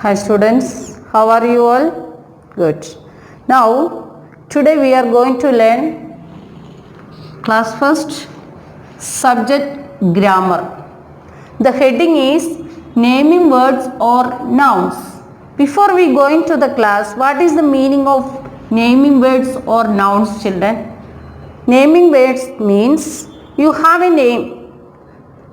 Hi students, how are you all? Good. Now, today we are going to learn class first subject grammar. The heading is naming words or nouns. Before we go into the class, what is the meaning of naming words or nouns, children? Naming words means you have a name.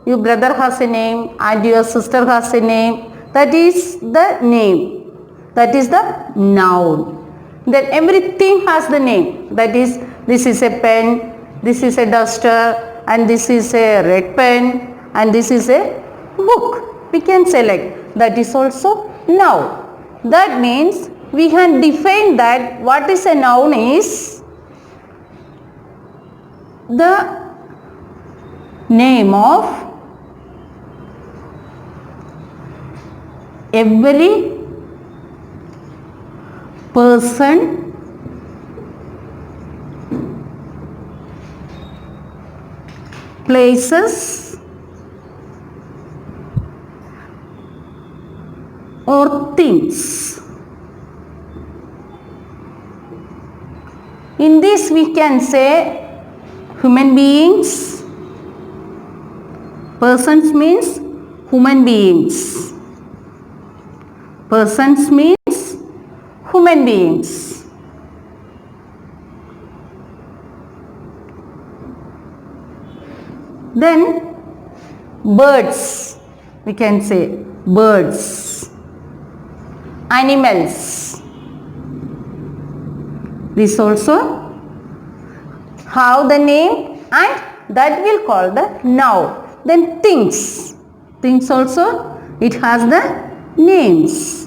Your brother has a name and your sister has a name. That is the name. That is the noun. Then everything has the name. That is, this is a pen, this is a duster, and this is a red pen, and this is a book. We can select. That is also noun. That means we can define that what is a noun is the name of every person, places or things. In this we can say human beings. Persons means human beings. Persons means human beings. Then birds, we can say birds, animals. This also have the name and that will call the noun. Then things, things also it has the names.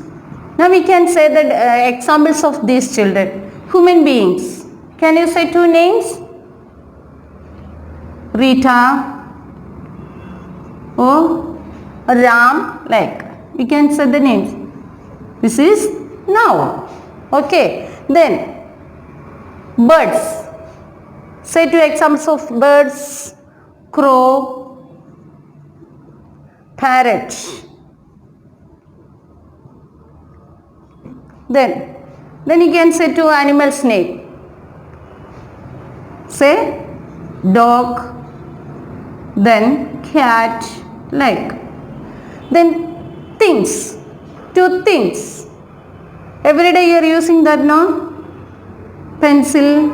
Now we can say that examples of these children. Human beings. Can you say two names? Rita or Ram, like we can say the names. This is noun. Okay. Then birds. Say two examples of birds. Crow, parrot. Then you can say two animals name. Say dog, then cat, like. Then things, two things. Every day you are using that, no? Pencil,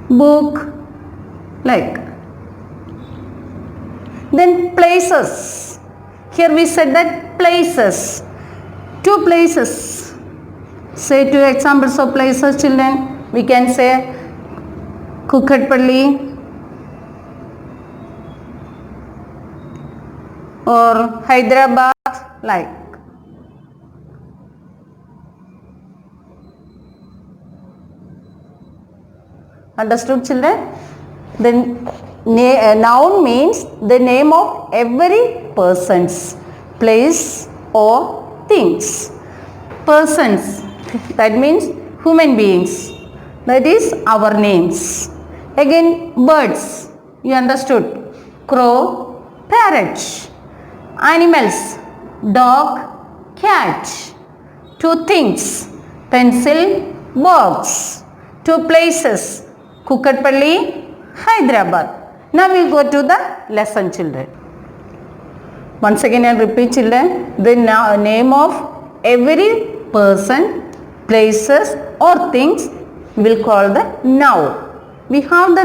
book, like. Then places. Here we said that places. Two places. Say two examples of places, children. We can say Kukatpalli or Hyderabad, like. Understood, children? Then noun means the name of every person's, place or things. Persons, that means human beings. That is our names. Again birds, you understood. Crow, parrot. Animals, dog, cat. Two things, pencil, box. Two places, Kukatpalli, Hyderabad. Now we go to the lesson, children. Once again I repeat, children. The name of every person, places or things will call the noun. We have the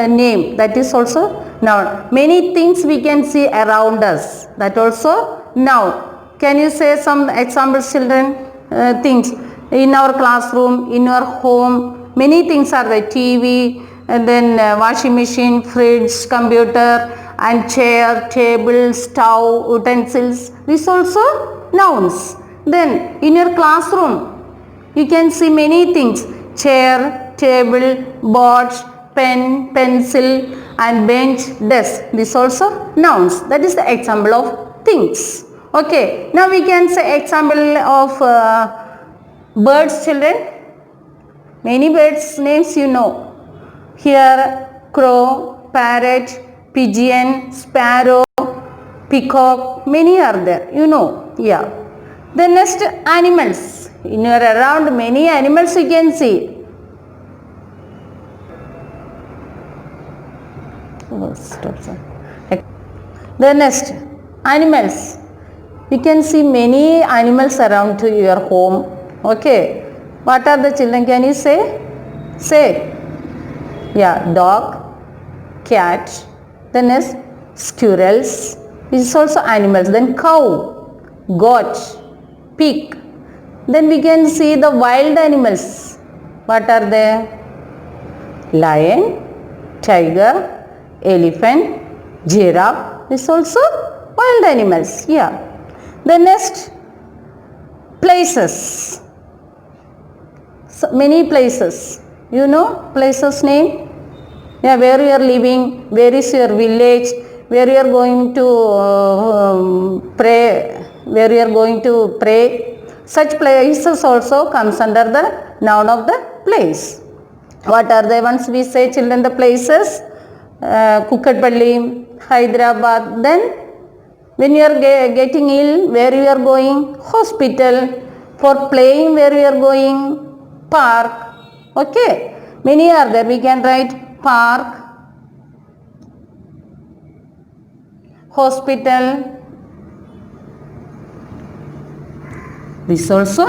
name, that is also noun. Many things we can see around us, that also noun. Can you say some examples, children? Things in our classroom, in our home, many things are there. TV, and then washing machine, fridge, computer, and chair, table, stove, utensils. These also nouns. Then in your classroom, you can see many things. Chair, table, board, pen, pencil, and bench, desk. These also nouns. That is the example of things. Okay. Now we can say example of birds, children. Many birds names you know. Here crow, parrot, pigeon, sparrow, peacock, many are there, you know. Yeah. Then next, animals. In your around, many animals you can see. Then next, animals. You can see many animals around to your home. Okay. What are the children? Can you say? Say. Yeah, dog, cat. Then next, squirrels. This is also animals. Then cow, goat, pig. Then we can see the wild animals. What are they? Lion, tiger, elephant, giraffe. This is also wild animals. Yeah. The next, places. So many places. You know places name? Yeah, where you are living, where is your village, where you are going to pray, where you are going to pray. Such places also comes under the noun of the place. What are they? Once we say children the places, Kukatpalli, Hyderabad. Then when you are getting ill, where you are going? Hospital. For playing, where you are going? Park. Okay. Many are there. We can write park, hospital. This also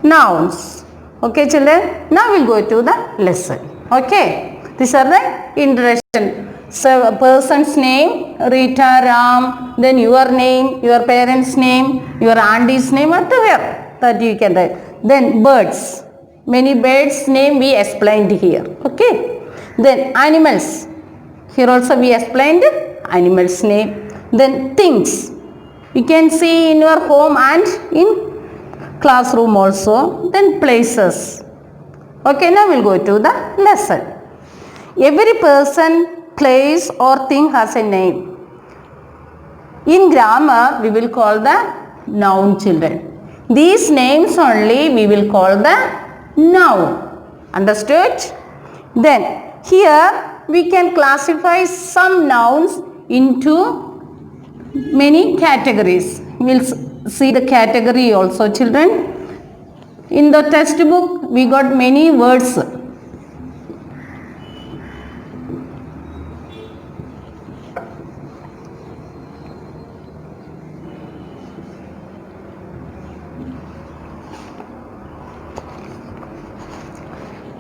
nouns. Okay children. Now we will go to the lesson. Okay. These are the introduction. So a person's name, Rita, Ram, then your name, your parents' name, your auntie's name, whatever that you can write. Then birds. Many birds' name we explained here. Okay. Then animals. Here also we explained animals' name. Then things. You can see in your home and in classroom also. Then places. Okay, now we'll go to the lesson. Every person, place or thing has a name. In grammar, we will call the noun children. These names only we will call the noun. Understood? Then here we can classify some nouns into many categories. We will see the category also children. In the textbook we got many words.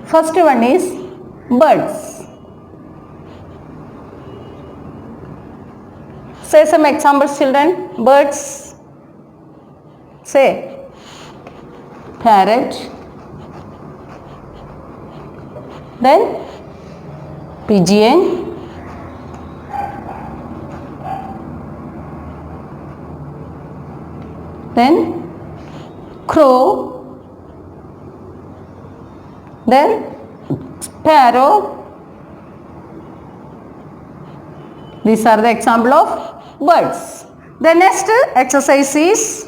First one is birds. Say some examples children. Birds. Say parrot. Then pigeon. Then crow. Then sparrow. These are the example of birds. The next exercise is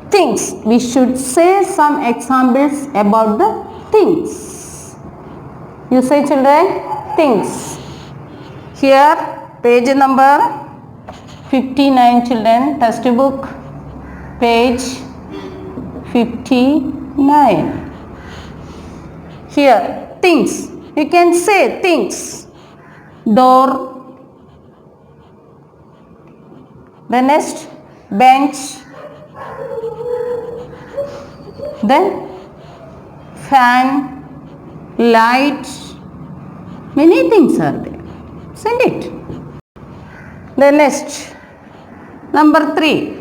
things. We should say some examples about the things. You say children, things. Here page number 59 children, textbook page 59. Here things. You can say things. Door. The next bench. Then fan, light. Many things are there. Send it. The next number 3.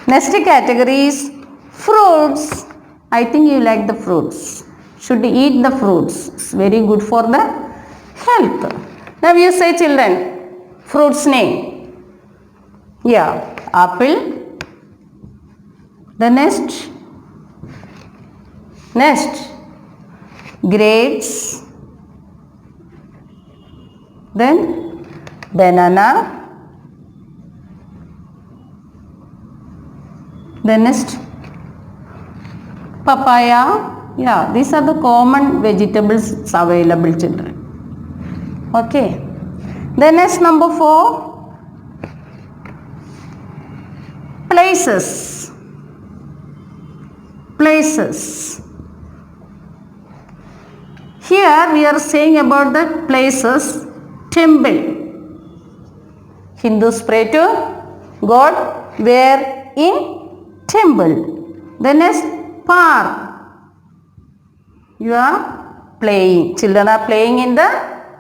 Next category is fruits. I think you like the fruits. Should eat the fruits. It's very good for the health. Now you say children, fruits name. Yeah, apple. The next grapes. Then banana. The next papaya. Yeah, these are the common vegetables available children. Okay. The next number 4, Places. Places. Here we are saying about the places. Temple. Hindus pray to God where in temple. The next park. You are playing. Children are playing in the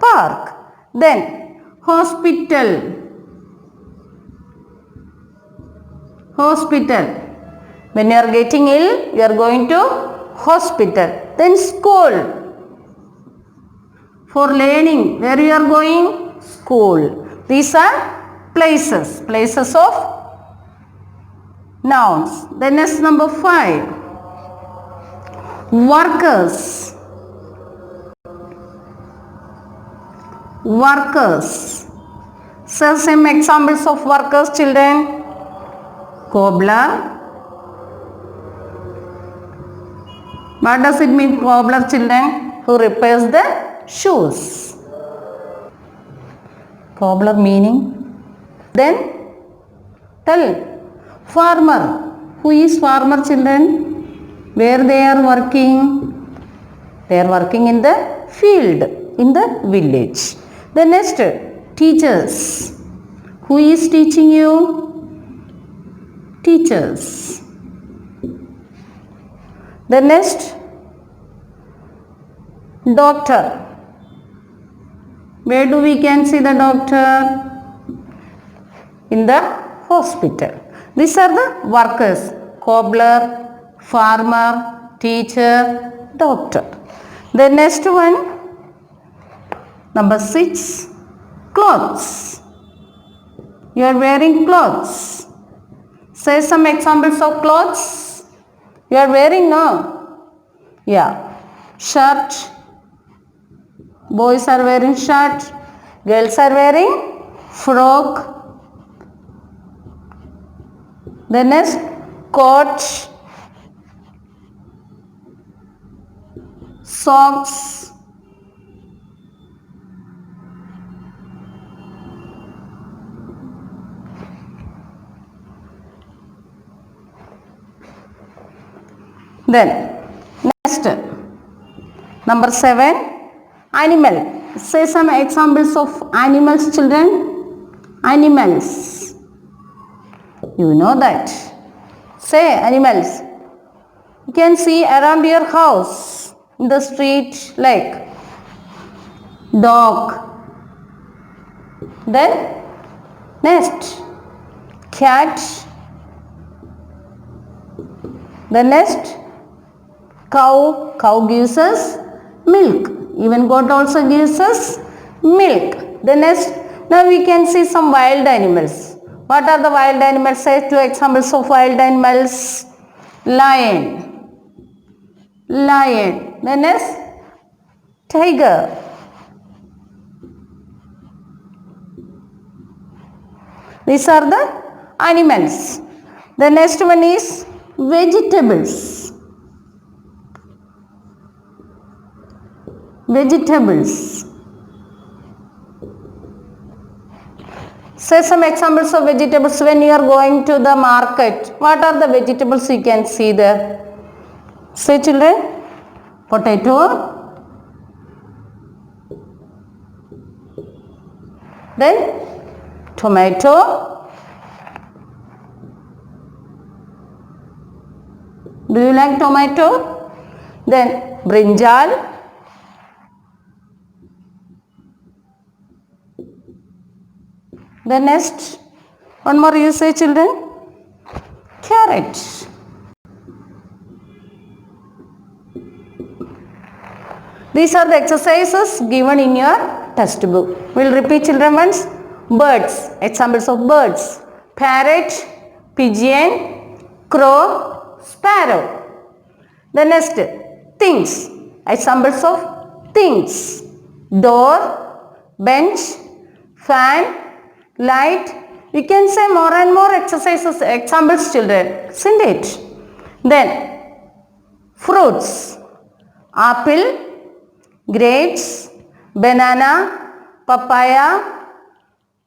park. Then hospital. Hospital. When you are getting ill, you are going to hospital. Then school. For learning, where you are going? School. These are places. Places of nouns. Then next number 5. Workers. Workers. So some examples of workers, children. Cobbler. What does it mean, cobbler, children? Who repairs the shoes. Cobbler meaning. Then tell. Farmer. Who is farmer, children? Where they are working? They are working in the field, in the village. The next, teachers. Who is teaching you? Teachers. The next, doctor. Where do we can see the doctor? In the hospital. These are the workers. Cobbler, farmer, teacher, doctor. The next one, number 6, clothes. You are wearing clothes. Say some examples of clothes. You are wearing, no? Yeah. Shirt. Boys are wearing shirt. Girls are wearing frock. The next, coat. Socks. Then next, number 7, animal. Say some examples of animals, children. Animals. You know that. Say animals. You can see around your house, in the street, like dog. Then next, cat. The next, cow. Cow gives us milk. Even goat also gives us milk. The next, now we can see some wild animals. What are the wild animals? Say 2 examples of wild animals. Lion. Lion. The next, tiger. These are the animals. The next one is vegetables. Vegetables. Say some examples of vegetables when you are going to the market. What are the vegetables you can see there? Say, children. Potato. Then tomato. Do you like tomato? Then brinjal. The next, one more you say, children. Carrot. These are the exercises given in your textbook. We will repeat, children, once. Birds. Examples of birds. Parrot, pigeon, crow, sparrow. The next, things. Examples of things. Door, bench, fan, light. We can say more and more exercises, examples, children, isn't it? Then fruits. Apple, grapes, banana, papaya,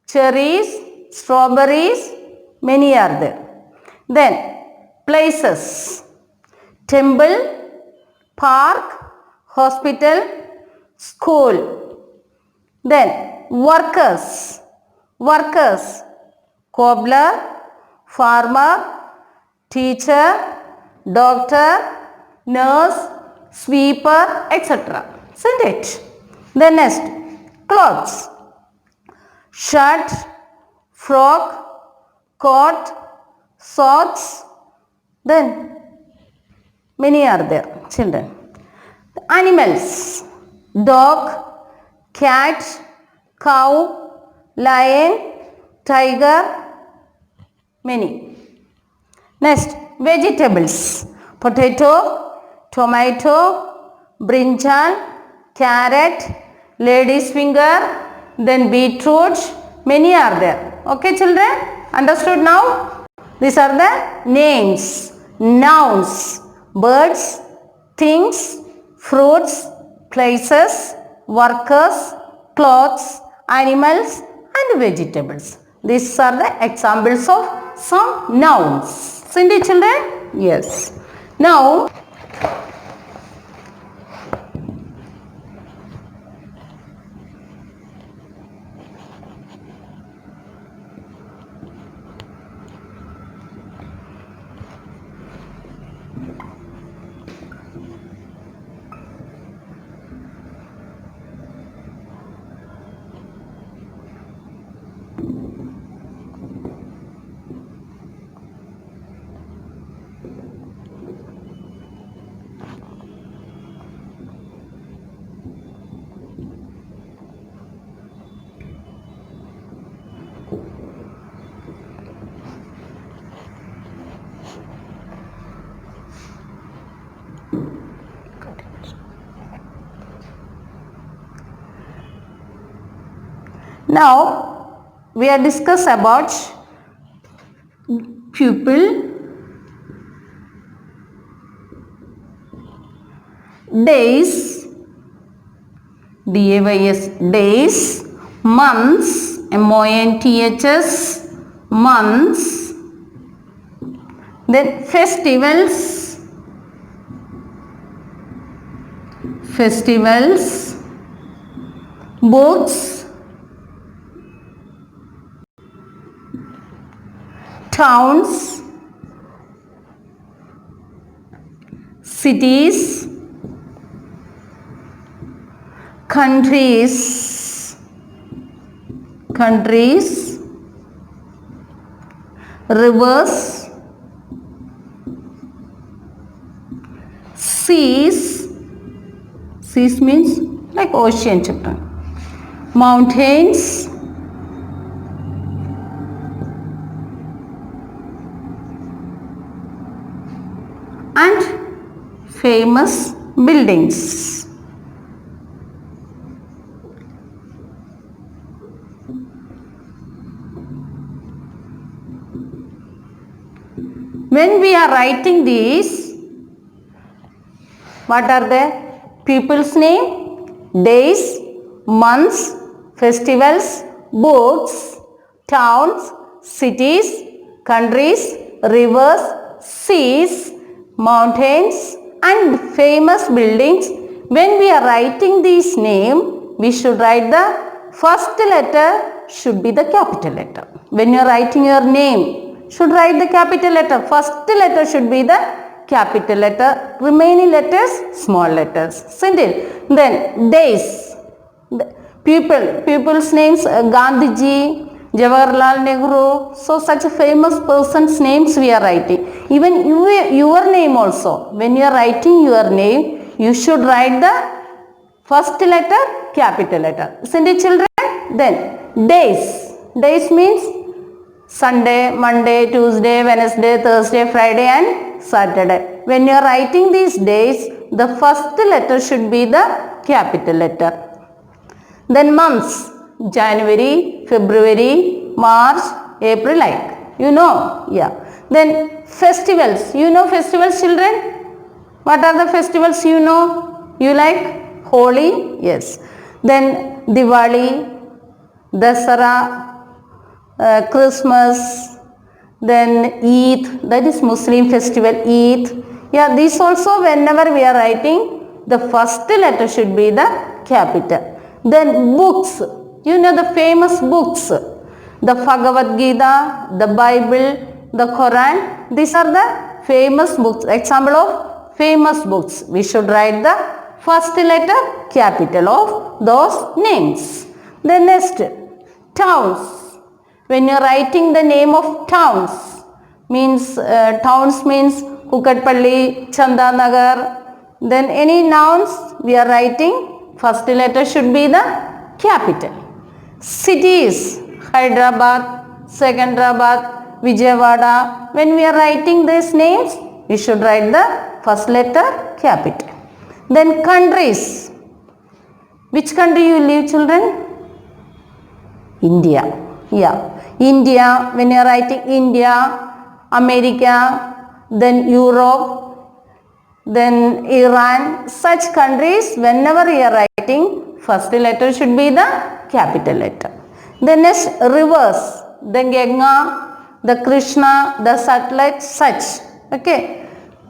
cherries, strawberries, many are there. Then places, temple, park, hospital, school. Then workers, cobbler, farmer, teacher, doctor, nurse, sweeper, etc. Isn't it? Then next, clothes, shirt, frock, coat, socks. Then many are there, children. Animals, dog, cat, cow, lion, tiger, many. Next, vegetables, potato, tomato, brinjal, carrot, lady's finger, then beetroot, many are there. Okay children, understood now? These are the names, nouns, birds, things, fruits, places, workers, clothes, animals and vegetables. These are the examples of some nouns. Isn't it children? Yes. Now Now we are discuss about pupil, days, days, days, months, months, months, then festivals, festivals, books, towns, cities, countries, countries, rivers, seas, seas means like ocean children, mountains, and famous buildings. When we are writing these, what are the people's name, days, months, festivals, books, towns, cities, countries, rivers, seas, mountains and famous buildings. When we are writing these names, we should write the first letter should be the capital letter. When you are writing your name, should write the capital letter. First letter should be the capital letter. Remaining letters, small letters. Isn't it? Then days. People's names, Gandhiji, Jawaharlal Nehru. So such a famous person's names we are writing. Even your name also. When you are writing your name, you should write the first letter, capital letter. Isn't it children? Then days. Days means Sunday, Monday, Tuesday, Wednesday, Thursday, Friday and Saturday. When you are writing these days, the first letter should be the capital letter. Then months, January, February, March, April, like, you know, yeah. Then festivals, you know festivals children? What are the festivals you know? You like? Holi, yes. Then Diwali, Dasara, Christmas, Then Eid, that is Muslim festival, Eid. Yeah, this also whenever we are writing, the first letter should be the capital. Then books, you know the famous books, the Bhagavad Gita, the Bible, the Quran, these are the famous books, example of famous books. We should write the first letter capital of those names. Then next, towns. When you are writing the name of towns, means Kukatpalli, Chandanagar, then any nouns we are writing, first letter should be the capital. Cities, Hyderabad, Secunderabad, Vijayawada, when we are writing these names, we should write the first letter capital. Then countries. Which country you live, children? India. Yeah, India, when you are writing India, America, then Europe, then Iran, such countries, whenever you are writing, first letter should be the capital letter. Then next, rivers, the Ganga, the Krishna, the Satluj, such. Okay.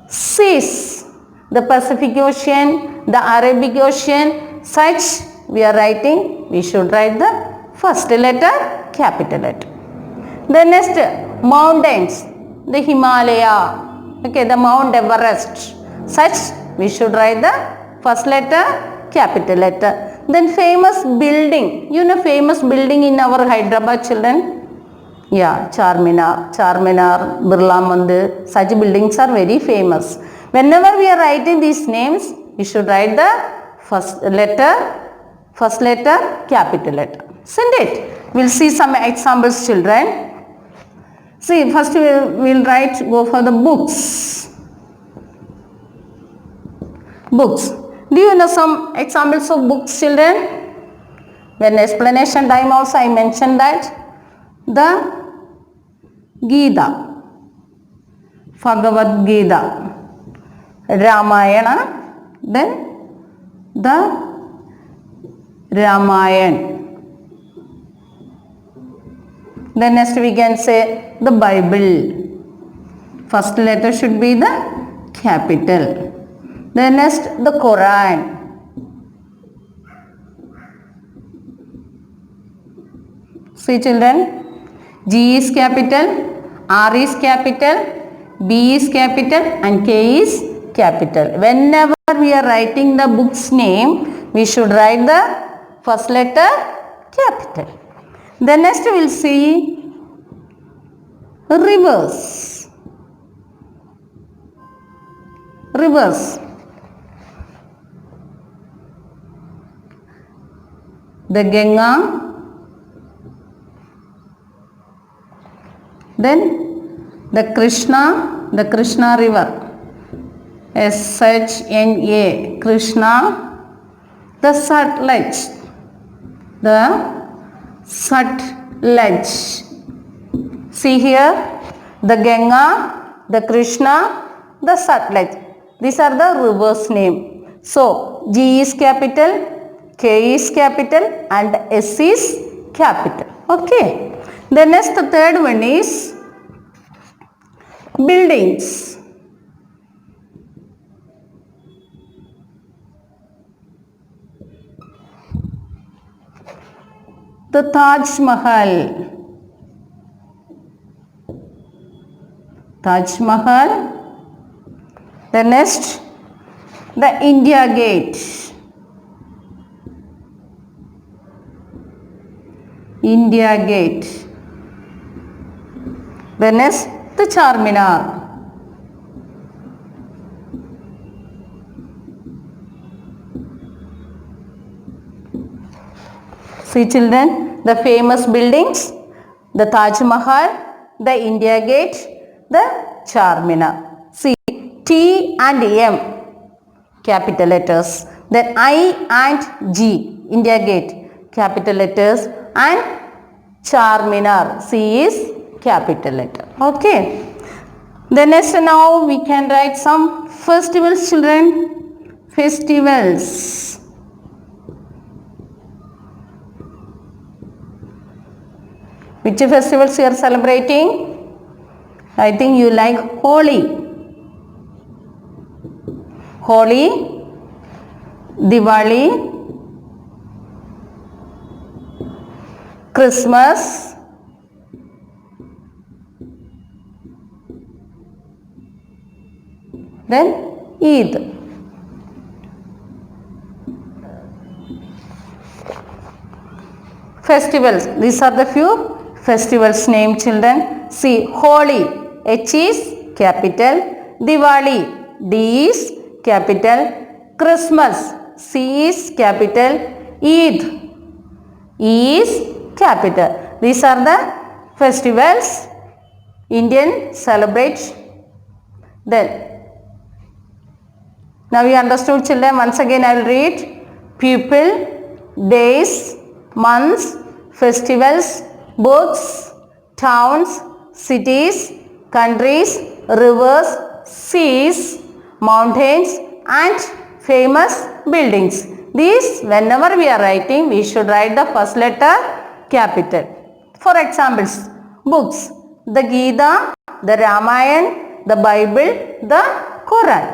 Seas, the Pacific Ocean, the Arabic Ocean, such we are writing, we should write the first letter capital letter. Then next, mountains, the Himalaya, okay, the Mount Everest, such we should write the first letter capital letter. Then famous building, you know famous building in our Hyderabad, children? Yeah, Charminar, Birla Mandir, such buildings are very famous. Whenever we are writing these names, we should write the first letter capital letter. Isn't it? We'll see some examples, children. See, first we'll go for the books. Books. Do you know some examples of books, children? When explanation time also I mentioned that the Gita, Bhagavad Gita, Ramayana, then the Ramayana. Then next we can say the Bible. First letter should be the capital. Then next the Quran. See, children, G is capital, R is capital, B is capital and K is capital. Whenever we are writing the book's name, we should write the first letter capital. Then next we will see rivers. Rivers. The Ganga, then the Krishna river, S-H-N-A, Krishna, the Satluj, see here, the Ganga, the Krishna, the Satluj. These are the rivers name. So, G is capital, K is capital and S is capital. Okay. The next, the third one is buildings. The Taj Mahal. Taj Mahal. The next, the India Gate. India Gate. The next, the Charminar. See, children, the famous buildings, the Taj Mahal, the India Gate, the Charminar. See, T and M, capital letters. Then I and G, India Gate, capital letters. And Charminar, C is capital letter. Okay. Then next, now we can write some festivals, children. Festivals. Which festivals we are celebrating? I think you like Holi. Holi, Diwali, Christmas, then Eid. Festivals. These are the few festivals named, children. See, Holi, H is capital. Diwali, D is capital. Christmas, C is capital. Eid, E is capital. These are the festivals Indian celebrate. Then, now you understood, children. Once again I will read. People, days, months, festivals, books, towns, cities, countries, rivers, seas, mountains and famous buildings. These, whenever we are writing, we should write the first letter capital. For examples, books, the Gita, the Ramayana, the Bible, the Quran.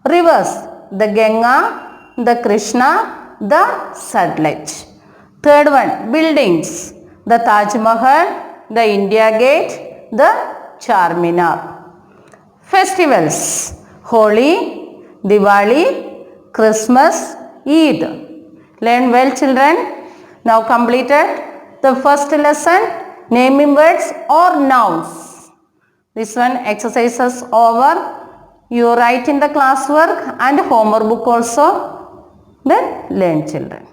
Rivers, the Ganga, the Krishna, the Satluj. Third one, buildings, the Taj Mahal, the India Gate, the Charminar. Festivals, Holi, Diwali, Christmas, Eid. Learn well, children. Now completed the first lesson, naming words or nouns. This one exercises over. You write in the classwork and homework book also. Then learn, children.